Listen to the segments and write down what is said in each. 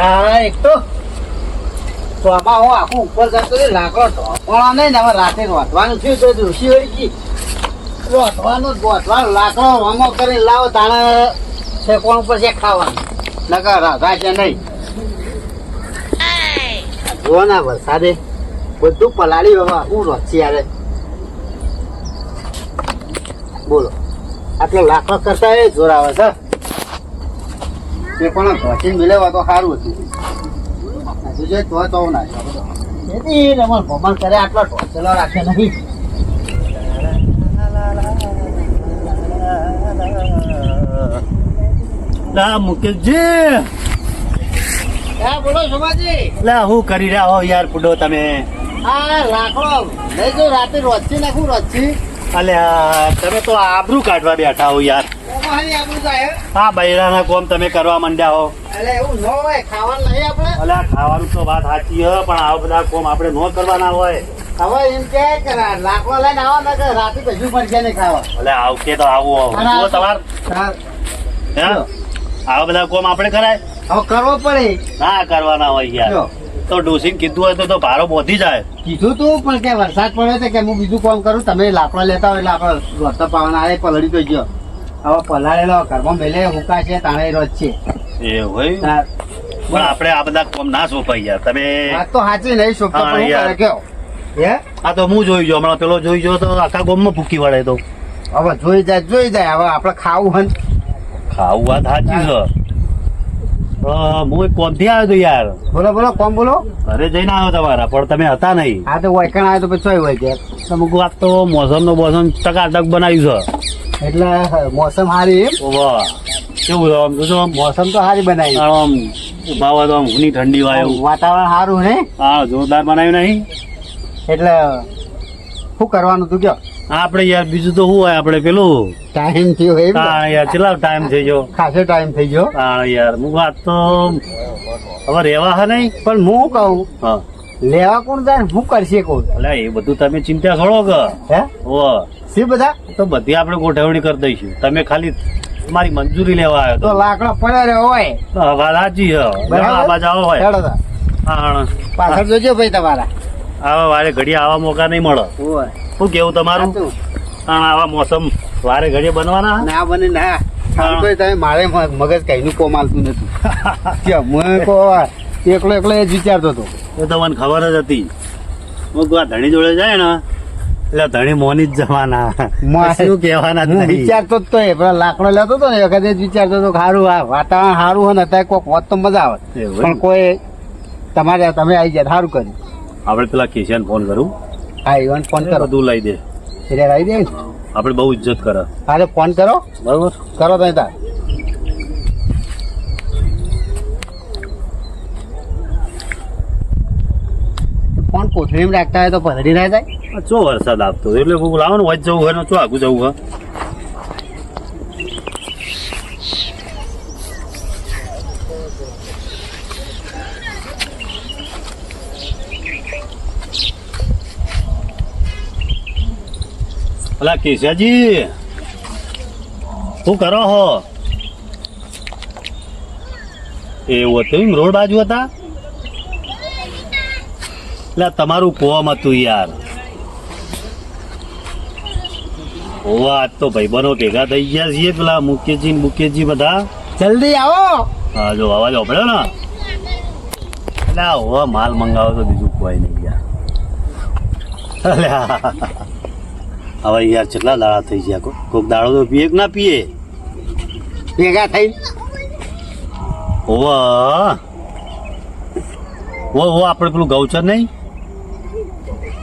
હા એક તો આમાં હું આખું ઉપર જતો લાકડો ઢોકવાનો નહીં ને હવે રાતે રોધવાનું થયું તો ઋષિ વળી ગઈ રોધવાનું લાકડો વામો કરીને લાવો તાણે શેકોણ ઉપર છે ખાવાનું નકર રાધા છે નહીં જો ના વરસાદે બધું પલાળી હવે આખું રોચી યારે બોલો આટલો લાકડો કરતા એ જોર આવે છે તે પણ ઘસીને મિલેવા તો સારું હતું હજુ જો તો ના એથી રમણ ભમણ કરે આટલો ઢોસેલો રાખે નહીં લા મુકેશજી હા બોલો સોમાજી લા હું કરી રહ્યા હો યાર પુડો તમે હા લાકડો લઈ જો રાતે રોચી નાખું રોચી અલ્યા તમે તો આબરૂ કાઢવા બેઠા હો યાર મારી આપણું જાય હા બૈરાના કોમ તમે કરવા માંડ્યા હો એટલે એવું ન હોય ખાવાનું નહીં આપણે અલ્યા ખાવાનું તો વાત સાચી હ પણ આવા બધા કોમ આપણે ન કરવાના હોય હવે એમ કે લાકડો લઈને આવો ને કે રાતે કશું પડશે નહીં ખાવા અલ્યા આવકે તો આવું જુઓ તમાર હે આવા બધા કોમ આપણે કરાય હવે કરવો પડે ના કરવાના હોય યાર તો ડોસીને કીધું હોય તો ભારો બોધી જાય કીધું તું પણ કે વરસાદ પડ્યો તો કે હું બીજું કામ કરું તમે લાકડો લેતા હોય એટલે આપણે રોતા પાવાના આવે પલળી તો ગયો હવે પલાળેલો ઘરમાં મેલે હુકા છે તાણે રોજ છે એ હોય પણ આપણે આ બધા કોમ ના સોંપાઈ યાર તમે વાત તો સાચી નહીં શોભતો હા, પણ હું યાર. કરે કયો હે આ તો હું જોઈ જો હમણાં પેલો જોઈ જો તો આખા ગોમમાં ભૂકી વળે તો હવે જોઈ જાય હવે આપણે ખાવું હન ખાવું વાત સાચી છે હું એક કોમથી આવ્યો તો યાર બોલો કોણ બોલો ઘરે જઈને આવ્યો તમારા પણ તમે હતા નહીં હા તો વૈકણ આવે તો પછી હોય કે તમે વાત તો મોસમ નો મોસમ ટકાટક બનાવ્યું એટલે મોસમ સારી એમ છે વાહ કેવું છે આમ જોજો મોસમ તો સારી બનાવી આમ ઉભાવા તો આમ ઊની ઠંડી વાય એવું વાતાવરણ સારું હે હા જોરદાર બનાવ્યું નહીં એટલે શું કરવાનું તું કયો આપણે યાર બીજું તો શું હોય આપણે પેલું ટાઈમ થયો એમ ને? હા યાર કેટલા ટાઈમ થઈ ગયો ખાસો ટાઈમ થઈ ગયો હા યાર હું વાત તો હવે રેવા હે નહીં પણ હું કહું હા લેવા કોણ જાય હું કરશે કોણ એટલે એ બધું તમે ચિંતા છોડો કે હે ઓ શી બધા તો બધી આપણે ગોઠવણી કરી દઈશું તમે ખાલી મારી મંજૂરી લેવા આવ્યો તો તો લાકડો પડ્યો રહ્યો હોય વાત સાચી છે આ બાજુ આવો હોય ચાલો તા. હા પાછળ જોજો ભાઈ તમારા આવા વારે ઘડી આવા મોકા નહીં મળે હોય શું કેવું તમારું સાચું. કારણ આવા મોસમ વારે ઘડીએ બનવાના ના બને ના આમ તો તમે મારે મગજ કઈનું કોમ આલતું નથી કે હું કો એકલો એકલો એ જ વિચારતો હતો એ તો મને ખબર જ હતી હું આ ધણી જોડે જાય ને એટલે ધણી મોની જ જવાના શું કહેવાના જ હું નહીં વિચારતો જ તો એ પેલા લાકડો લેતો હતો ને એ વખતે જ વિચારતો હતો કે સારું આ વાતાવરણ સારું હોય ને અત્યારે કોઈક હોત તો મજા આવે એવું પણ એમ? કોઈ તમે આવી જાય સારું કર્યું આપણે પેલા કેશિયાને ફોન કરું હા ઈવન ફોન કરો બધું લઈ દે એટલે આવી દે ને આપણે બહુ ઇજ્જત કરે હા ફોન કરો બરોબર કરો તમે તાર ફોન કોથળીમાં રાખતા હોય તો પધરી ના જાય ચો વરસાદ આપતો એટલે હું લાવો ને વચ જવું હોય ને ચો આગું જવું હોય અલા કેશિયાજી શું કરો હો એવું હતું એમ રોડ બાજુ હતા એટલે તમારું કોમ હતું યાર ઓવા આજ તો ભાઈબંધો ભેગા થઈ ગયા છીએ પેલા મુકેશજી બધા જલ્દી આવો હા જો અવાજ ઓપડ્યો ને એટલે ઓવા માલ મંગાવો તો બીજું કોઈ નહીં યાર અલ્યા હવે યાર કેટલા દાડા થઈ ગયા કોક દાડો તો પીએ કે ના પીએ ભેગા થઈ ઓવા ઓ આપણે પેલું ગૌચર નહીં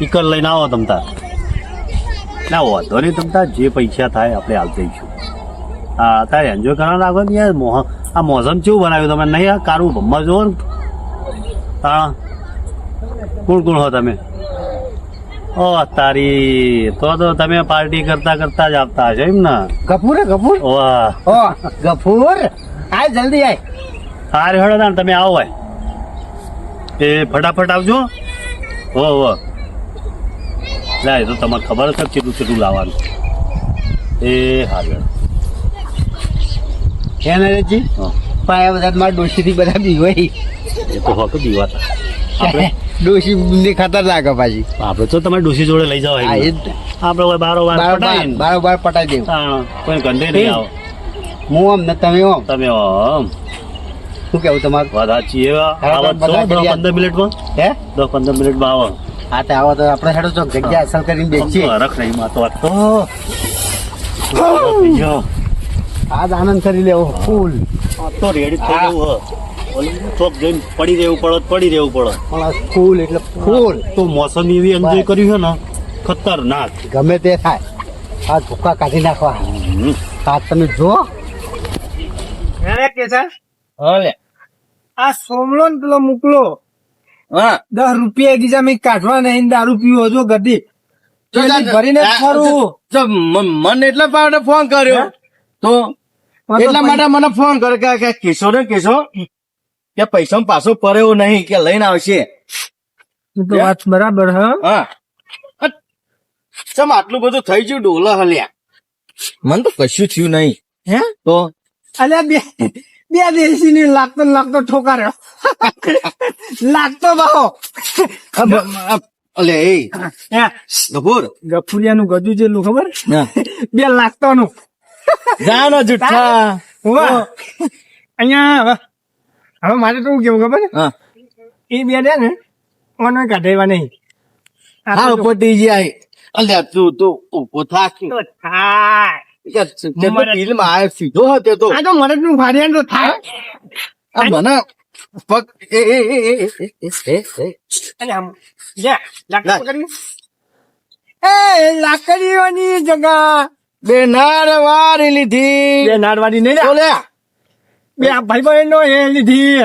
ઈકર લઈને આવો તમતા ના વાંધો નહીં તમતા જે પૈસા થાય આપણે હાલ દઈશું હા તારે એન્જોય કરવા લાગો ને યાર આ મોસમ કેવું બનાવ્યું તમે નહીં આ કારું ભમવા જુઓ ને હા કોણ કોણ હો તમે ઓ તારી તો તમે પાર્ટી કરતા કરતા જ આપતા હશો એમ ને ગફૂર વાહ ઓ ગફૂર આય જલ્દી આય સારે હળો ના તમે આવો ભાઈ એ ફટાફટ આવજો હો ના એ તો તમારે ખબર છે કેટલું લાવવાનું એ હાલ હે નરેશજી હા પાયા બધા મારા ડોશીથી બધા બી હોય એ તો હોક દીવા આપણે ડોશી ની ખતરનાક હે પાછી. આપણે તો તમારે ડોસી જોડે લઈ જાવ હા, એ જ. આપણે હવે બારોબાર પટાઈને બારોબાર પટાઈ દેવું. કોઈ ગંધે નહીં આવો. હું આમ ને તમે આમ. તમે આમ શું કેવું તમારું? વાત સાચી એ હા, આવો તો બધા છો 10-15 કરી મિનિટમાં હે 10-15 મિનિટમાં આવો. હા તો આવો તો આપણે હેડો ચોક જગ્યા અસલ કરીને બેસીએ. રખ નહીં માં તો આજ આનંદ કરી લેવો ફૂલ. તો રેડી થઈ જવું હ ઓલી ચોક જઈને પડી રહેવું પડે પણ આ ફૂલ એટલે ફૂલ. તો મોસમ એવી એન્જોય કર્યું છે ને ખતરનાક. ગમે તે થાય આ ભૂકા કાઢી નાખવા. આ તમે જો આ સોમલો ને પેલો મોકલો હા 10 રૂપિયા ગીજા મેં કાઢવા નહીં દારૂ પીવો જો ગધી ભરીને જ ફરું. મને એટલા માટે ફોન કર્યો તો એટલા માટે મને ફોન કર્યો કે કિશો ને કિશો કે પૈસા પાછો પડ્યો નહીં કે લઈને આવશે. એ તો વાત બરાબર હ. હા ચમ આટલું બધું થઈ ગયું ડોલા હલ્યા. મને તો કશું થયું નહીં. હે તો અલ્યા બે દેશી ની લાગતો ને લાગતો ઠોકાર્યો લાગતો બાહો અલે એ ગફુર ગફુરિયા નું ગજુ જેટલું ખબર હા. 2 લાગતો નું જાનો જુઠ્ઠા. અહીંયા હવે મારે તો શું કેવું ખબર હા એ બે રહ્યા ને મને કાઢેવા નહીં હા પટી જાય. અલ્યા તું ઉભો થાક. થાય ફિલ્મ આવ્યો સીધો હતો તો આ તો મરદ નું ફાડિયાન તો થાય આ મને પગ અને આમ લે લાકડી પકડી એ લાકડીઓની જગા બે નાર વારી લીધી. બે નાડવાડી નહીં લે બોલે બે આ ભાઈ બહેન નો એ લીધી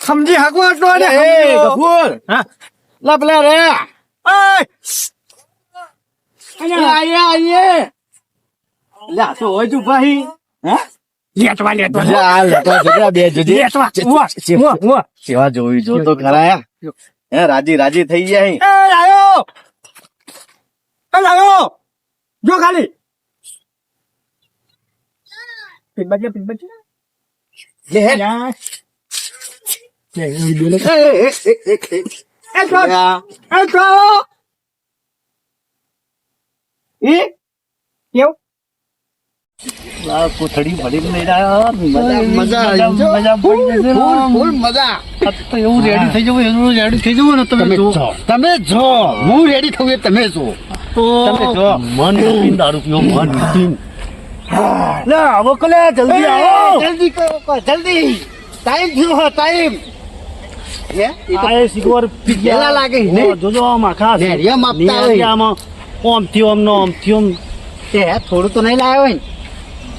સમજી હકો હતો ને એ ગફુર હા લા પેલા રે અને આયે લા તો હોય તું ભાઈ હે લેટવા બે જુદી લેટવા ઉવા સેવા જોઈ જો તો ખરા હે રાજી રાજી થઈ જાય. એ લાયો જો ખાલી પીટ બજે લે હે એ તો એ કેવું કોથળી ભરીને લઈ આવ્યા. મજા આવી જો. મજા પડી જશે ને. ફૂલ મજા. આ તો એવું રેડી થઈ જવું ને તમે તમે જો હું રેડી થયું એ તમે જો તો તમે જો. મન મૂકીને દારૂ પીવો મન મૂકીને. લે આવો કલે જલ્દી આવો જલ્દી કરો જલ્દી ટાઈમ થયો હે ટાઈમ હે આ એ સિગવાર પી ગયા. પેલા લાગે છે ને? જોજો આમ આખા નેરિયા માપતા હોય. નેરિયામાં ઓમ થયું આમ તે થોડું તો નહીં લાવ્યો હોય ને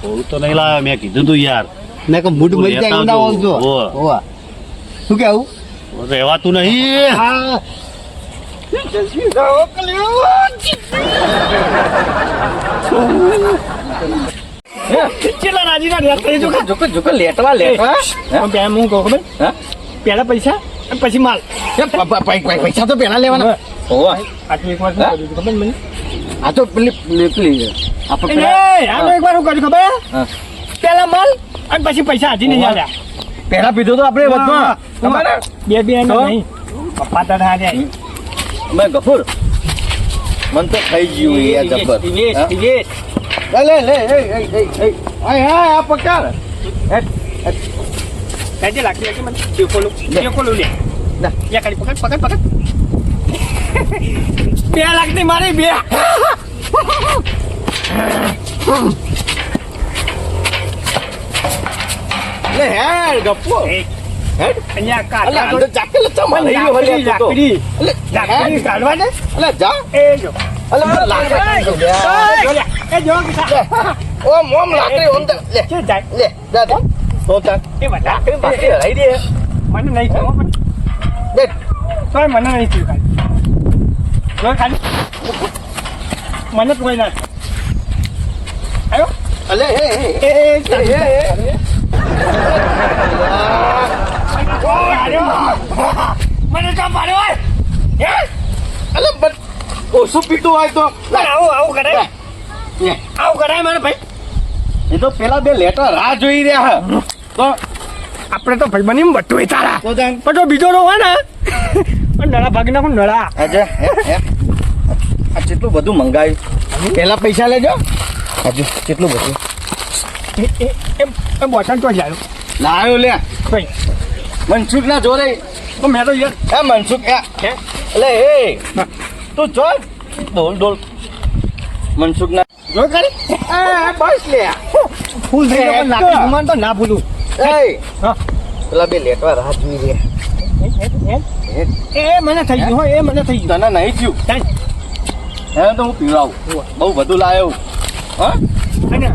થોડું તો નહીં લાવ્યો મેં કીધું તું યાર મેં કહું મૂડ મરી જાય લેતા ઊંડા જો. આવજો હોવે. હોવા શું કેવું રહેવાતું નહીં. હા જલ્દી જાઓ કલ્યો કેટલા રાજીના રેટ થઈ જો જોકો જોકો લેટવા લેટવા બે હું કહું ખબર હા પેલા પૈસા અને પછી માલ પૈસા તો પેલા લેવાના હોવા આટલી એક વાર શું કર્યું હતું ખબર મને આ તો પેલી આપણે એ આ તો એક વાર શું કર્યું ખબર હા. પેલા માલ અને પછી પૈસા હાજી નહીં આલ્યા પેલા પીધો તો આપણે વચમાં ખબર બે તો? નહીં પપ્પા તને હાર્યા મેં ગફુર મન તો થઈ ગયું યાર જબર હા? લે લે હા આ પકડ કાજે લાગતી લાગી મને દેખોલું લે ના. લે કાઢી પકડ 2 લાખની મારી 2 લે હે ગફુર હેડ અહીંયા અલે કાઢવા આંધો ચાકે લે ચમ લઈ ગયો વળી આ તો. લાકડી કાઢવા દે અલે જા એ જો અલે મને લાકડી એ જો કિસા ઓમ ઓમ લાકડી ઓમ લે છે જાય લે જા જા તો ચાક એ બધા લાકડી બાકી રહી દે મને નહીં થયો દે તોય મને નહીં થયું ખાલી મને તો કોઈ ના આવ્યો અલે હે એ મને કામ પાડ્યો હોય હે અલે બટ ઓછું પીતું હોય તો આવું કરાય આવું કરાય મારે ભાઈ એ તો પેલા બે લેટર રાહ જોઈ રહ્યા હે તો આપણે તો ભાઈ બની બધું તારા તો તાન પણ જો બીજો રો હોય ને પણ નળા ભાગી નાખું નળા આજે આ કેટલું બધું મંગાવ્યું પેલા પૈસા લેજો હજુ કેટલું બધું એ બોસન તો જાય લાવ્યો લે ભાઈ મનસુખ ના જોરે તો મેં તો યાર એ મનસુખ હે એટલે એ તું જોર ડોલ મનસુખ ના જો કરી બસ લે ફૂલ થઈ ગયો પણ લાકડી ગુમાન તો ના ભૂલું એ હા પેલા બે લેટવા રાહ જોઈ રે એ મને થઈ ગયું હો, એ મને થઈ ગયું તને નહીં થયું ચાલ હે તો હું પીવડાવું બહુ બધું લાવ્યો હા અને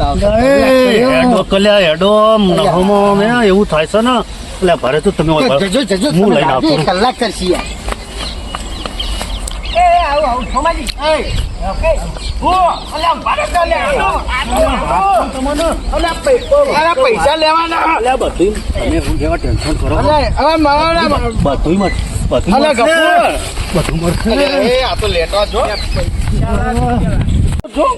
હેડો કલ્યા હેડો નહોમાં ને એવું થાય છે ને એટલે ભરે તો તમે હું લઈને આવતો રહું. કલાક કરશી યાર એ આવું સોમાજી પૈસા લેવાના અલ્યા બધું તમે હું જેવા ટેન્શન કરો બધું બધું મળશે ને. આ તો લેટવા જો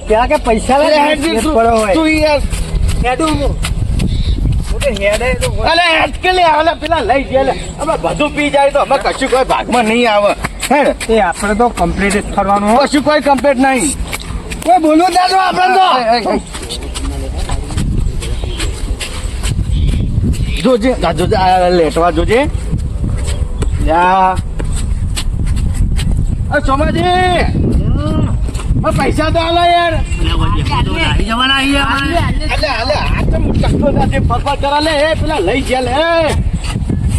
ત્યાં કે પૈસા લે પડો હોય તું યાર હેડું હું તો હેડે તો અલે હેટકે લે અલે પેલા લઈ ગયા લે અમે બધું પી જાય તો અમે કશું કોઈ ભાગમાં નહીં આવે હે ને? એ આપણે તો કમ્પ્લીટ જ ફરવાનું હોય કશું કોઈ કમ્પ્લેટ નહીં કોઈ બોલવું ના દો આપણે તો જોજે આ જોજે આ લેટવા જોજે યા સોમાજી પૈસા તો આલો યાર આવી જવાના અહીંયા અલે અલે આ તો ચક્કો સાથે ફરફર કરા લે એ પેલા લઈ ગયા લે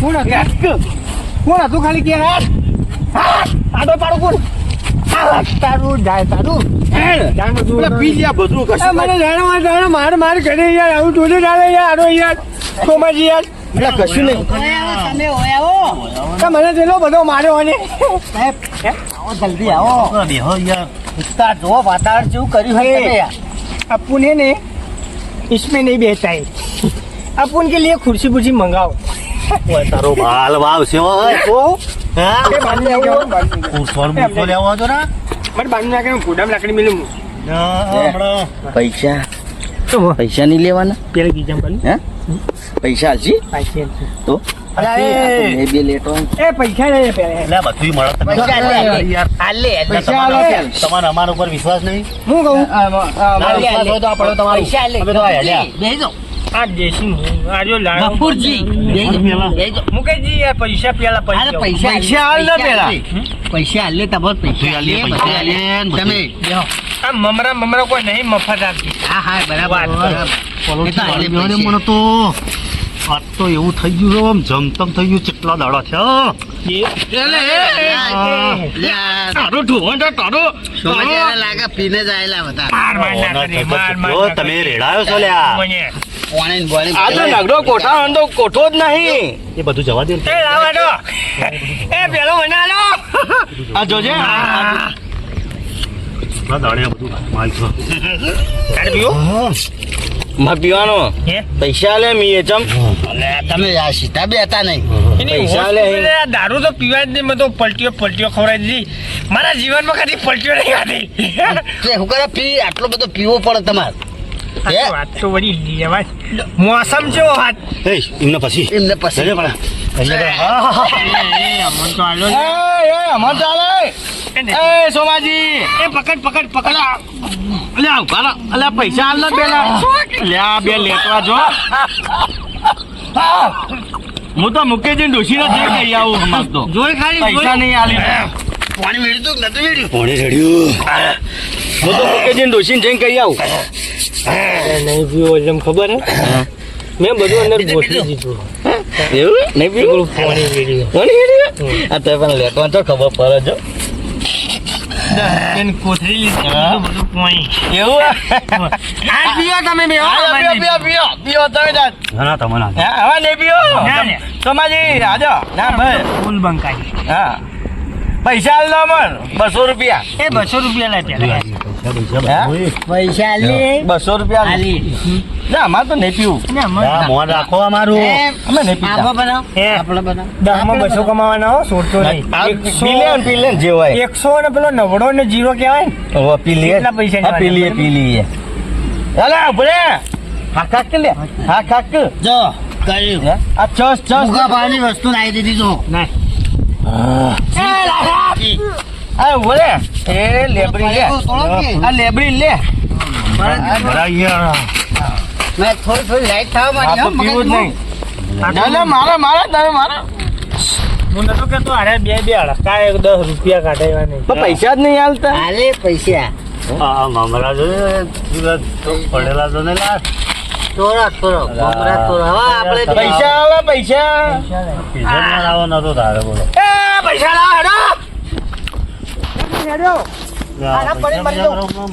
કોણ હતું કોણ હતું ખાલી કે આડો પાડો કોણ તારું જાય તારું પેલા પી ગયા બધું કશું મને જાણવા માર માર કરે યાર આવું ટોલે ડાલે યાર આડો યાર સોમાજી યાર પેલા કશું નહીં મને પેલો બધો માર્યો અને જલ્દી આવો બેહો યાર ઉસ્તાદ જો વાતાવરણ જેવું કર્યું હોય તમે યાર अपन है ने इसमें नहीं बेचता है अपन के लिए कुर्सी कुर्सी मंगाओ ઓય તારો બાલ વાવ છે ઓય तो હા ये बांध लगे કુરસોર મૂકો લેવા દો ને मत बांध लगे गोदाम लकड़ी मिलूं હમણાં પૈસા तो પૈસા નહીં લેવાના पहले की जंपल હે પૈસા હાલજી पैसे તો અલા, એ. બે લેટો ए पैसा ले पहले એટલે બધું મળે તમે પૈસા લે, લે. યાર आले પૈસા તમારા આલો પેલા. તમારા અમારા ઉપર વિશ્વાસ નહીં હું કહું ના, વિશ્વાસ હોય તો આપણે તમારું અમે તો આ હેડ્યા. આ દેશી આ જો લાડો બપોરજી, મુકેશજી યાર પૈસા પેલા પૈસા પૈસા હાલ ને પેલા પૈસા આલે તમારે પૈસા આલે પૈસા આલે, તમે બેહો. આ મમરા કોઈ નહીં મફત આપતી હા હા બરાબર બોલો, એ તો આલે મને પૈસા. મને તો આજ તો એવું થઈ ગયું આમ જમતમ થઈ ગયું કેટલા દાડા થયા તારું ઢોંઢ તારું સોમાજીને લાગે પીને જ આયેલા બધા જો તમે રેડાયો છો લ્યા પોણે ને બોણે આ તો નગરો કોઠા અંદો કોઠો જ નહીં એ બધું જવા દે ને. એ પેલો મને આલો આ જોજે કેટલા દાડે આ બધું માલ છો માં પીવાનો હે? પૈસા લે મીએ ચમ તમે આ સીધા બેતા નહીં પૈસા લે દારૂ તો પીવા જ નહીં મેં તો પલટીઓ ખવડાવી દીધી મારા જીવનમાં કદી પલટીઓ નહીં ખાધી તે હું કરે પી આટલો બધો પીવો પડે તમારે આ તો વાત તો વળી લેવાય મોસમ જેવો હાથ એ એમને પછી એમને પછી જજે પણ. અમન તો આલો એ અમર ચાલે એ સોમાજી એ પકડ અલે આવ કાલા અલે પૈસા હાલ ને પેલા લે આ બે લેટવા જો હું તો મુકેશજી ડોશીને જે કહી આવું હમણાં તો જોઈ ખાલી પૈસા નહીં આલી પાણી વેડ્યું કે નતું વેડ્યું કોણે રેડ્યું હું તો મુકેશજી ડોશીને જઈને કહી આવું નહીં પીવો એમ ખબર હે મેં બધું અંદર ગોઠવી દીધું એવું નહીં પીવું પાણી વેડી કોની કીધું? આ તો પણ લેટવા તો ખબર પડે જો એને કોથળી લીધી બધું પાણી એવું આ પીવો તમે બે પીઓ તમે તાર. ના તમને હે, હવે નહીં પીઓ ના, ના. સોમાજી આજો ના ભાઈ ફૂલ બંકાઈ હા પૈસા હાલ દો અમર 200 રૂપિયા એ 200 રૂપિયા લે પેલા પૈસા આલે 200 રૂપિયા હાલ. ના અમારે તો નહીં પીવું મોન રાખો અમારું અમે નહીં પીતા આમાં બનાવ હે. આપણે બનાવ 10 માં 200 કમાવાના હો સોળતો નહીં પીલે જે હોય 100 ને પેલો 90 ને 0 કહેવાય ને હવે પી લઈએ કેટલા પૈસા હા, પી લઈએ હાલે ઉભરે હા કાક કે લે હા કાક કે જો કર્યું આ ચસ ચસ ભૂખા ભાવની વસ્તુ લાવી દીધી તો ના આ બોલે એ લેબરી લે આ લેબરી લે મેં થોડી લાઈટ થવા આ તો પીવું જ નહીં ના મારા તમે મારા હું નતો કેતો અરે બે અડકા 10 રૂપિયા કાઢાવ્યા નહીં તો પૈસા જ નહીં હાલતા હાલે પૈસા મામરા જો પડેલા તો ને લા થોડા મમરા થોડા હવે આપણે પૈસા આલે પૈસા પીઝા લાવો નતો તારે બોલો એ પૈસા લાવ હેડો હેડો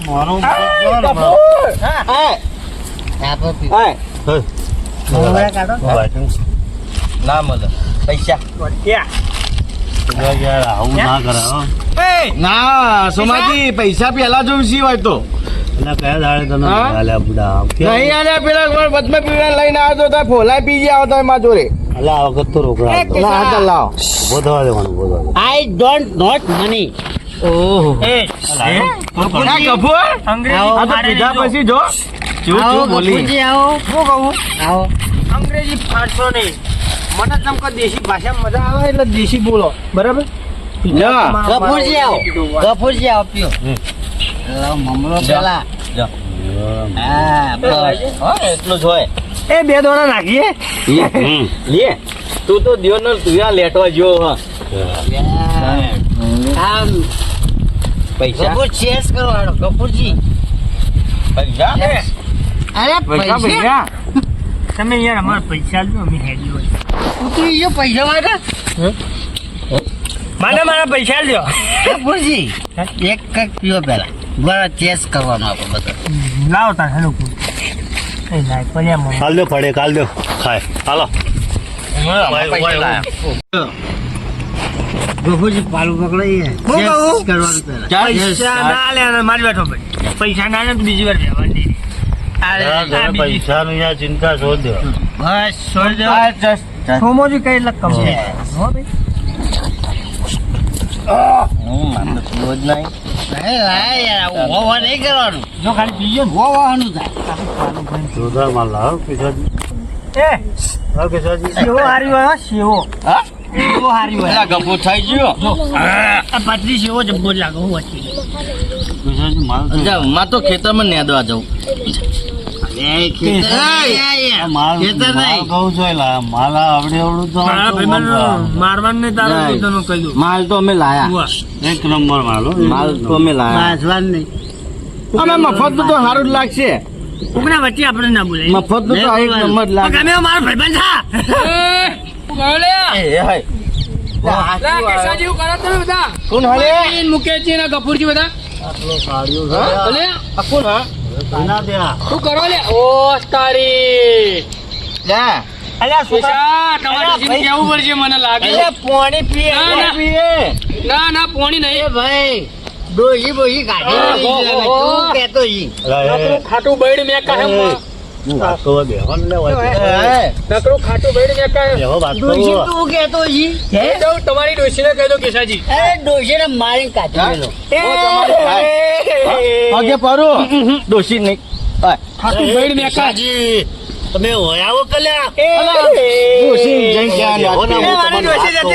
મારો આપો પી હા મમરા કાઢો ના મળે પૈસા આવું ના કરે હો. ના સોમાજી પૈસા પેલા જોઈશી હોય તો એટલે કયા દાડે તને હા? હાલ્યા બુડા આમ કેમ? નહીં આલ્યા પેલા બદમે પીડા લઈને આવતો તો ફોલાય પીજી આવતો માં જોડે એટલે આ વખત તો રોકડા આપો. ના હાથ લાવ ઉભો થવા દેવાનું, ઉભો થવા દેવાનું. આઈ ડોન્ટ નોટ મની ઓહો એ ના કપૂર અંગ્રેજી આ તો ફાડે પીધા લીધો. પછી જો ચૂ ચૂ બોલી આવો હું કહું આવો અંગ્રેજી ફાડશો નહીં મને તમકો દેશી ભાષામાં મજા આવે એટલે દેશી બોલો બરાબર લ્યો. ગફુરજી આવો પીઓ મમરો પેલા હા બસ એટલું જ હોય એ 2 દોણા નાખીએ લે તું તો દિયો ને તું આ લેટવા જો હા આમ પૈસા ગફુર ચેસ કરવાનો ગફુરજી પૈસા અરે પૈસા પૈસા પૈસા તમે યાર અમારા પૈસા લો અમે હેડી હોય ઉતરી ગયો પૈસા માટે મારા પૈસા લ્યો ગફુરજી એક કઈક પીઓ પેલા બરાબર ચેસ કરવાનો આપણે બધા લાવો તાર હેલો એ લાય પડ્યા મમ્મી કાલ દો ફળે, કાલ દો ખાય હાલો. ગફુરજી પાલું પકડાઈએ હું કહું? કરવાનું પેલા પૈસા ના લે મારી બેઠો ભાઈ પૈસા ના લે તો બીજી વાર રહેવાની પૈસાની યાર ચિંતા છોડ દો. બસ છોડ દો સોમોજી કઈ એટલે કમ હો ભાઈ મને તો પીવો જ નહીં નહીં લાય યાર હોવા નહીં કરવાનું જો ખાલી પીજો ને હોવાનું થાય જોરદાર માલ લાવો કિશોરજી. એ હા કિશોરજી. સેવો હારી હોય હો, સેવો હા સેવો હારી હોય પેલા ગફુર થઈ ગયો આ પાટલી સેવો જબ્બો જ લાગે હું વચ્ચે કિશોરજી માલ તો- માં તો ખેતરમાં નેદવા જવું આ માલ ખેતર માલ નહીં. કહું છું એલા. માલ આ આવડે આવડું તો મારા આમ તો ભાઈબંધ મારવાનું ને તારું નહીં. પોતાનું કહી દઉં માલ તો અમે લાયા ઉવા. એક નંબર માલ હો. માલ તો અમે લાયા વાંચવાનું નહીં અમે મફત તો સારું જ લાગશે કોકના વચ્ચે આપણે ના બોલાય મફત તો એક નંબર જ લાગે ગમે મારો ભાઈબંધ થા એ હાય કોણ હાલે મુકેશજી ને ગફુરજી બધા આટલો સાડિયો છે. આ કોણ હા એના ત્યાં. શું કરો લે ઓ તારી જા અલ્યા સુશા તમારે કેવું પડશે મને લાગે પાણી પીએ ના, ના. પાણી પીએ ના પોણી નહીં એ ભાઈ ડોહી બોહી કાઢી લીધી છે. તું કહેતો ઈ અલા, એ, ખાટું બૈડ મેં કહે હું વાત કરવા બેહો ને લે, વાત કરો. નકરું ખાટું બૈડ મેં કહે બેહો, વાત ડોશી કરો. તું કહેતો ઈ તમારી ડોશીને કહી દો કેશાજી અરે ડોશીને મારીને કાઢી મેલો પગે પરો દોષી નહીં ખાટું બૈડ મેં કહે કિશોરજી, તમે હોય આવો કલ્યા. દોષી જઈ ક્યાં બેહો ને, હું નાખી? તમને વાત કહું.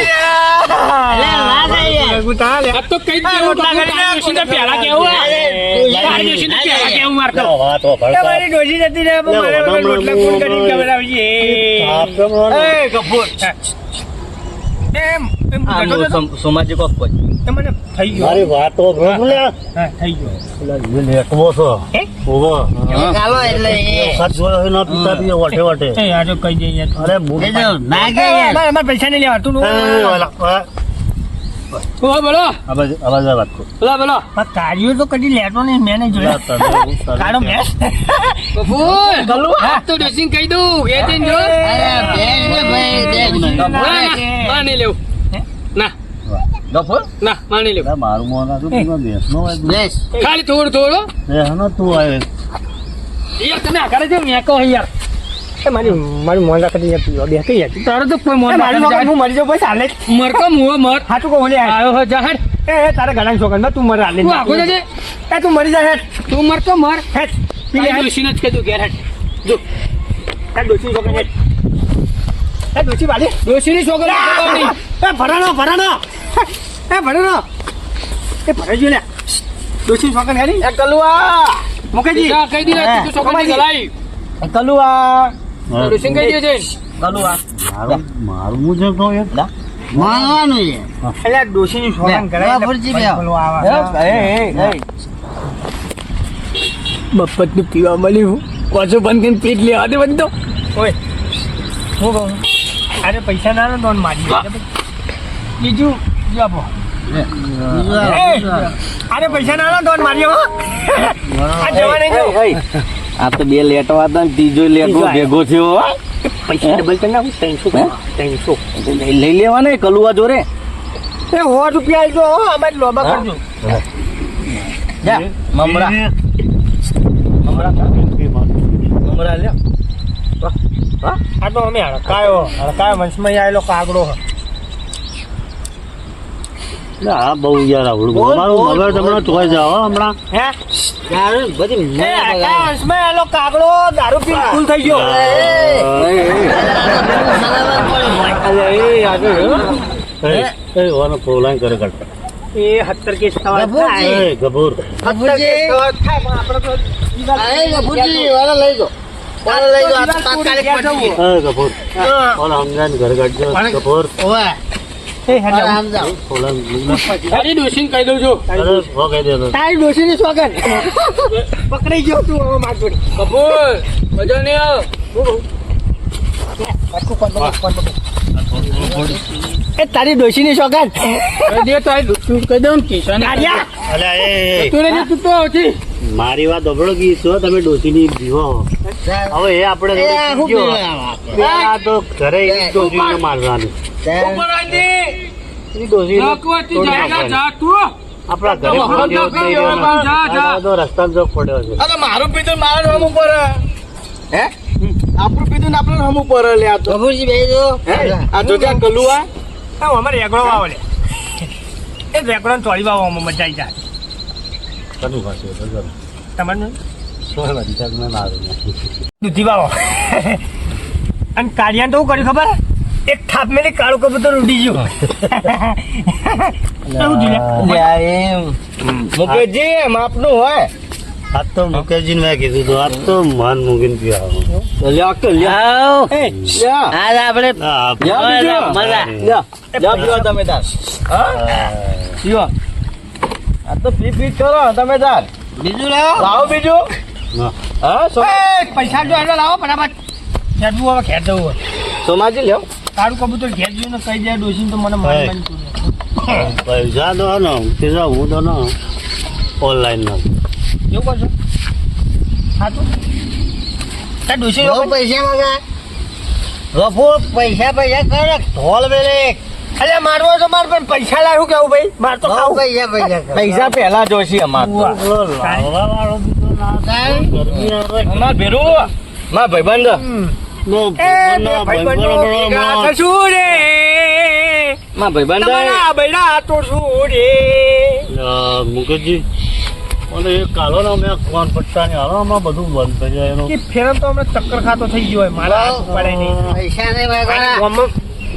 અરે ના થાય યાર આ તો કઈ દેવું તારી ડોશીને પહેલા કેવું તારી ડોશીને પહેલા કેવું મારતો લો, વાત વાપરતા. તમારી ડોશી જતી રહે પણ મારે લે, રોટલા ફોન કરીને ખવડાવજે. આપણે પણ એ કપૂર એમ એમ આ ઘટો જતો? સોમાજી કોક કોઈ તમને થઈ ગયો મારી વાત તો સાંભળો લે. હા થઈ ગયો પેલા જે લેટવો છો. હે? ઓવો. ચાલો એટલે એ વખત જોયો હોય ના પીતા પીએ વટે વટે. એ આ જો કહી દે યાર અરે બુટ એ જો ના કે યાર મારે પૈસા નહીં લેવા તું એ, ઓલા, બોલો આ બાજુ વાત કર. બોલો કાર્યો તો કદી લેતો નહીં મેં નહીં જોયા કાઢો મેં તો ડ્રેસિંગ કહી દઉં એ જઈને જો અરે બેન ને ભાઈ દેખ માં નહીં લેવું ના ગફુર ના માં નહીં લેવું મારું મોં ના તું બેસનો હોય. બેસ ખાલી થોડું એ હનો તું આવે. યાર તમે આગળ જો મેં કહો યાર એ મારી મોન રાખી યાર પીવા બે કઈ યાર તારો તો કોઈ મોન મારી મગજ હું મરી જાઉં પછી હાલે મરકો મુઓ મર હાચું કહું લે આવ્યો હો જા હેડ એ તારા ઘણા છોકરા તું મરી હાલે તું આખો જજે એ તું મરી જા હેઠ તું મરતો મર હેઠ પીલે ડોશીને જ કીધું ઘેર હેડ જો આ ડોશી છોકરી છે. એ ડોશી વાલી ડોશીની છોકરી છોકરી. એ ભરાનો એ ભરાઈ લે ડોશી છોકરી હેરી એ કલુઆ મુકેજી જા, કહી દીધા તું છોકરી ગલાઈ. કલુઆ ડોશીને કહી દેજે. કલુઆ મારું હું જેમ કહું એમ માનવાનું છે એટલે ડોશીની છોકરી કરાય એટલે ભરજી પછી બે. કલુઆ આવે. મફતનું પીવા મળ્યું પાછું બંધ કરીને પીટ લેવા દે બધો. ઓય હું કહું અરે પૈસા ના લોન મારી બીજું જો આપો. અરે પૈસા ના લોન મારી આ જવા નહીં જો. આ તો બે લેટવા હતા ને ત્રીજો લેટો ભેગો થયો પૈસા ડબલ કરી નાખું 300 લઈ લેવાના કલુઆ જોરે એ 100 રૂપિયા આલજો અમારે લોબા કરજો. જા મમરા મમરા લ્યો આ તો અમે હડકાયો વંશમાં આવેલો કાગડો હા બહુ યાર આવડું મારું મગજ હમણાં ચોઈ જાવ હમણાં હે યાર બધી એ હડકાયો વંશમાં આવેલો કાગડો દારૂ પીને ફૂલ થઈ ગયો. એ ઓનો ફોલાઈન કરે કરતા એ 70 કેસ થવા ગભુરજી. એ ગભોર 70 કેસ થવા થાય પણ આપણે તો ભુજી વાળા લઈ ગયો લઈ ગયો આ તો તાત્કાલિક પડી ગયો. એ ગભોર ઓલો સમજાને ઘર કાઢજો ગભોર ઓવે એ હેલો સમજાવ ફોલાઈન તારી ડોશીને કહી દઉં છું. અરે હો કહી દે તારી ડોશીની સોગન પકડાઈ ગયો તું હવે માર જોડે. કપૂર મજા નહીં આવ. એ તારી ડોશીની સોગન કહી દે તારી ડોશી કહી દઉં ને કિશાને કહી દે. કાઢ્યા. અલ્યા એ તું રહેજે, તું તો હતી. મારી વાત અબળો ગઈ છો તમે ડોસીની જીવો હવે એ આપણે એ હું જો, પીવા આ તો ઘરે એની ડોસીને મારવાની ઉપર આવી. એની ડોસીને નાકવાથી તોડી જા, નાખવાની. જા, તું. આપણા ઘરે જા, કોઈ જેવો જ નહીં રહેવાનો. જા, જા. આ બધો રસ્તામાં જો પડ્યો છે અરે મારું પીધું મારા નામ ઉપર હે આપણું પીધું ને આપણે નામ ઉપર લે આ તો ગભુરજી બેહી જો આ તો ત્યાં કલુઆ હા અમારે રેગડો વાવો લે એ રેગડો ને ચોળી વાવવામાં મજા આવી જાય કનું પાસે બરાબર તમારે સોય વાળી ચાક ના આવે દૂધી વાવો અને કાઢિયાને તો શું કર્યું ખબર એક થાપ મેલી કાળું કબૂતર ઉડી ગયું એવું થયું લે. મુકેશજી માપનું હોય આ તો મુકેશજી મેં કીધું હતું આ તો મન મૂકીને પીવા લ્યો કે લ્યો એ લ્યો. આજ આપણે મજા. લ્યો પીવો તમે તાર પીવો આ તો પી કરો તમે તાર બીજું લાવો લાવો બીજું હા પૈસા જો એટલે લાવો ફટાફટ ખેંચવું હવે ખેંચ જવું હોય સોમાજી લ્યો તારું કબૂતર ખેંચ જોયું ને કહી દે ડોસીને તો મને મન પૈસા તો ને તે હું તો ને ઓનલાઈન ના એવું કરશો સાચું ત્યાં ડોસી બહુ પૈસા માંગા ગફુર પૈસા પૈસા કરે ઢોલ મેલે અલ્યા મારવો છો માર પણ પૈસા લાવું કેવું ભાઈ માર તો બહુ ખાવું પૈસા પૈસા કરે. પૈસા પહેલા જોશી અમાર લાવવા વાળો બીજો ના થાય. ગરમી આવે. અમાર ભેરું માર ભાઈબંધ નો ભાઈબંધો હમણાં શું રે માર ભાઈબંધ બૈડા તો શું રે મુકેશજી અને એ કાલો ને મેં કોણ પટ્ટા ને હાલો આમાં બધું બંધ થઈ જાય એનું કે ફેરમ તો હમણાં ચક્કર ખાતો થઈ ગયો હોય મારા હાથ પડે નહીં પૈસા નહીં માંગવાના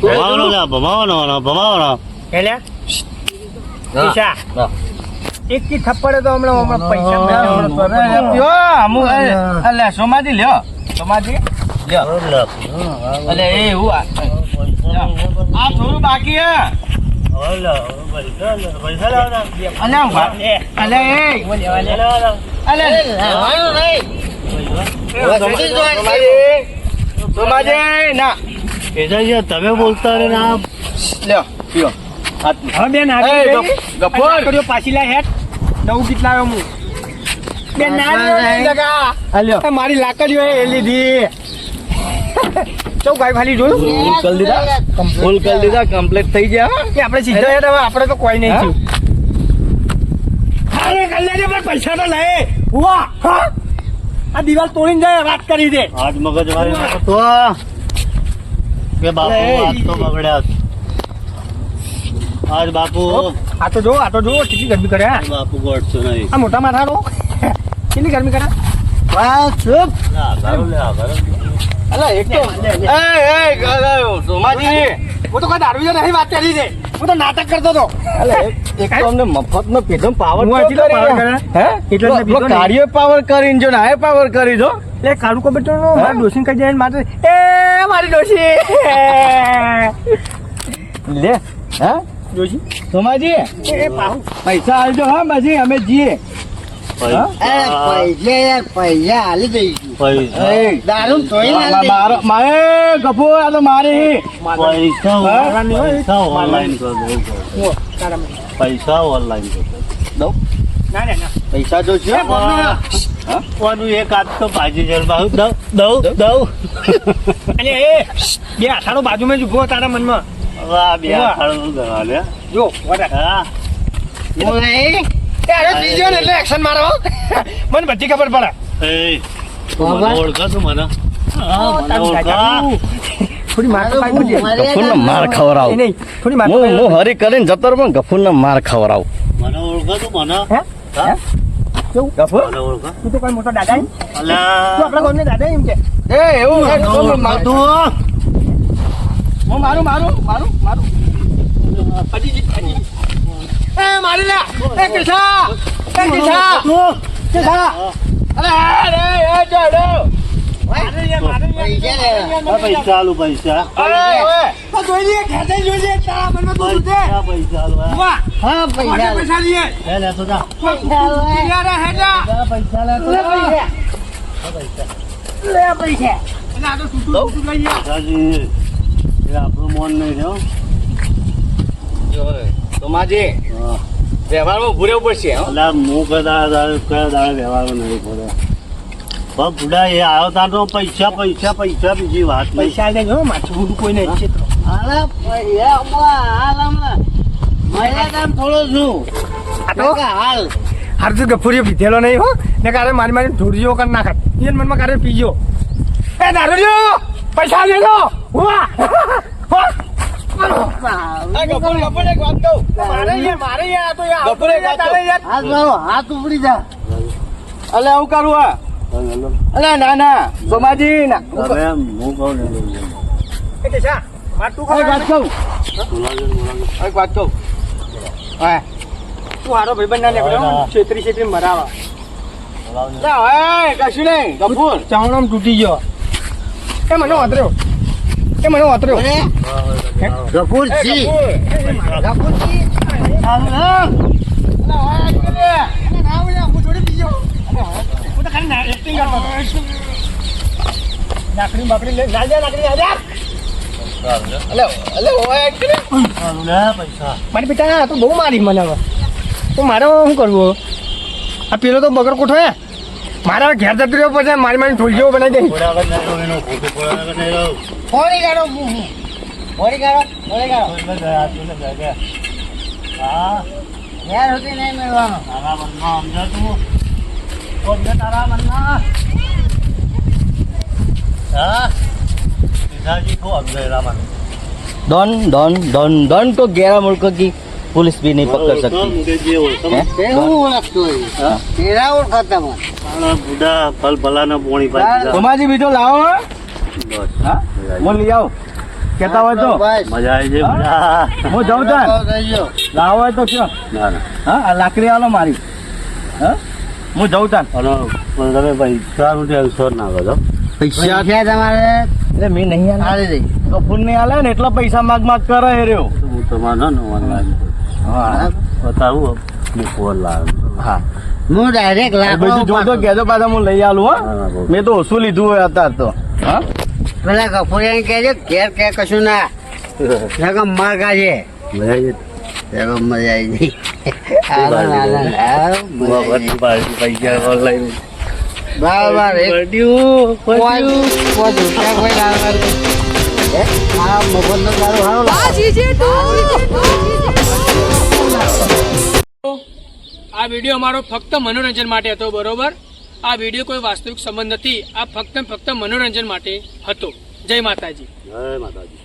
ભમાવાનો લે ભમાવાનો હેલ્યા પૈસા એક થી થપ્પડે તો હમણાં પૈસા અલ્યા સોમાજી લ્યો સોમાજી લ્યો અલે એ હું આ થોડું બાકી હે પૈસા લાવના અલે એ અલે લેવાનું નહીં સોમાજી ના પૈસા તમે બોલતા રે ના લ્યો પીઓ હવે બેન ગફોર કર્યો પાછી લા હેટ નવું ગીત લાવ્યો હું બેન ના મારી લાકડીઓ એ લીધી ચૌ ગાય ખાલી જોયું ફૂલ કરી દીધા કમ્પ્લીટ થઈ ગયા કે આપણે સીધા હેઠ હવે આપણે તો કોઈ નહીં થયું અરે કલ્યાણ પણ પૈસા તો લે વાહ હા આ દિવાલ તોડીને જાય વાત કરી દે આજ મગજ મારી તો કે બાપુ આજ તો બગડ્યા આજ બાપુ આ તો જો કેટલી ગરમી કરે હા બાપુ ગોઠશું નહીં આ મોટા માથાનો કેટલી ગરમી કરે બસ ચૂપ. અલા એક તો સોમાજી હું તો કોઈ દારૂ નહીં વાત કરી છે, હું તો નાટક કરતો હતો. અલા એક તો અમને મફતનો પીધો પાવર હું હજી તો પાવર કરે. હે એટલે જ મેં પીધો નહીં. કાર્ય પાવર કરીને જો ને પાવર કરી દો એટલે કાળુ કબેર તો મારા ડોશીને કહી જાય મારે એ મારી ડોશી લે હા ડોશી સોમાજી એ પાહુ પૈસા આવજો હા બાજી અમે જઈએ અરે પૈસા યાર પૈસા હાલી દઈશું. પૈસા દારૂ તોય ના હાલી મારો મારે ગફુર આ તો મારી પૈસા ઓનલાઈન કરો પૈસા ઓનલાઈન કરો દઉં ના ના ના પૈસા જો છે કોનું એક હાથ તો ભાજી જલવા દઉં અને એ બે આઠાનો બાજુમાં જ ઉભો તારા મનમાં વાહ બે હાથાળું કરવા લે જો વડા હા હું નહીં. અરે બીજો ને એટલે એક્શન મારો મને બધી ખબર પડે એ તું મને ઓળખો તું મને હા મને ઓળખો થોડી માર તો પાડી દે ગફુરનો માર ખવડાવ નહીં થોડી માર હું હરી કરીને જતો રહું પણ ગફુરનો માર ખવડાવ મને ઓળખો તું મને હે હા ગફુર મને ઓળખો તું તો કોઈ મોટો દાદા તું અલા આપણા ગામને દાદા એમ કે એ એવું તું હું મારું એ મારી લે એ કિસા અરે એ જોડો પૈસા આલુ પૈસા તો જોઈ લે ખેતે જોઈ લે તારા મનમાં તું સુતે પૈસા આલુ વાહ હા પૈસા લે. પૈસા લીએ લે લે તો જા પૈસા લે. યાર હેડા પૈસા લે લે પૈસા. લે પૈસા. અને આ તો સુતું લઈ લે રાજી એ આપણું મન નહીં થયો સોમાજી હા વ્યવહારમાં ઉભું રહેવું પડશે હો. અલા હું કયા દાડે વ્યવહાર નહીં પડે પણ બુડા એ આવ્યો તાર તો પૈસા બીજી વાત નહીં પૈસા લે જો માથું કોઈ નહીં છે અરે પૈસા હાલ હમણાં. મર્યાદામાં થોડો છું. હાલ હાર તો ગફુરીઓ પીધેલો નહીં હો ને કારે મારી ધોરીઓ કરી નાખત એ મનમાં કારે પીજો એ દારૂ પૈસા લેજો વાહ ગફુર એક વાત કહું મારે યાર આ તો યાર ગફુર એક વાત કહું. હાથ મારો હાથ ઉપડી જા. અલે આવું કરું આ અલે ના સોમાજી ના હવે હું કહું ને એ કે છે માર તું એક વાત કહું બોલાવજો એક વાત કહું હા તું હારો ભાઈબંધ ના નીકળ્યો છેતરી મરાવા લા ઓય કશું નહીં ગફુર ચાવણમ તૂટી ગયો એ મને વાતર્યો અરે ગફુરજી. ગફુરજી. હાલ હાલ. નાકડી બાકડી લે નાકડી અલે ઓય લે પૈસા મારી પિતા તું બહુ મારી મને હવે તો મારે શું કરવું આ પેલો તો બગર કોઠો હે મારા ઘેર જતું રહ્યો પછી મારી ઢોલ જેવો બનાવી દઈ થોડા વખત નહીં રહ્યો એનો ખોટું થોડા વખત નહીં રહ્યો ફોડી કાઢો ફોડી કાઢો. હા યાર હોતી નહીં મેળવાનો. તારા મનમાં સમજા તું તારા મનમાં હા पिताजी को अंधेरा मन डॉन को 11 मुल्कों की पुलिस भी नहीं पकड़ सकती मुझे ये ओळखो તે હું ઓળખતો હોય. હા તેરા ઓળખાતા મને. તારા બુડા ફલ ભલાના પોણી પાછી सोमाजी भी तो लाओ બસ हाँ वो ले आओ कहता हुआ तो બસ. મજા આવી છે બુડા वो जाओ तो થઈ ગયો. लाओ है तो क्यों ના ના हाँ आ लाकड़ी वालो मारी हाँ હું જાઉં તાન અને પણ તમે પૈસાનું ટેન્શન ના કરો પૈસા પૈસા તમારે એટલે મેં નહીં આલે હાલી દઈ. કપૂર ને આલે ને એટલા પૈસા માગ કરે હે રહ્યો તો હું તમારે ને ઓનલાઈન હા બતાવું હું ફોન લાવ્યો હા હું ડાયરેક્ટ બધું લાકડો જોતો કહેજો પાછા હું લઈ આલું હા, હા હા. મેં તો ઓછું લીધું હોય અત્યારે તો હા પેલા કપૂરિયાને કહેજો ઘેર કે કશું ના રકમ માર કાઢે. મજા આવી રકમ મજા આવી ગઈ. હાલો, હાલો, હાલો, મજા આવી ગઈ. પૈસા ઓનલાઈન બરાબર એક પાંચ રૂપિયા કોઈ લાવવા નહીં. હે? આ મફતનો દારૂ હારો લાવો. આ વિડીયો અમારો ફક્ત મનોરંજન માટે હતો બરોબર આ વિડીયો કોઈ વાસ્તવિક સંબંધ નથી આ ફક્ત મનોરંજન માટે હતો જય માતાજી જય માતાજી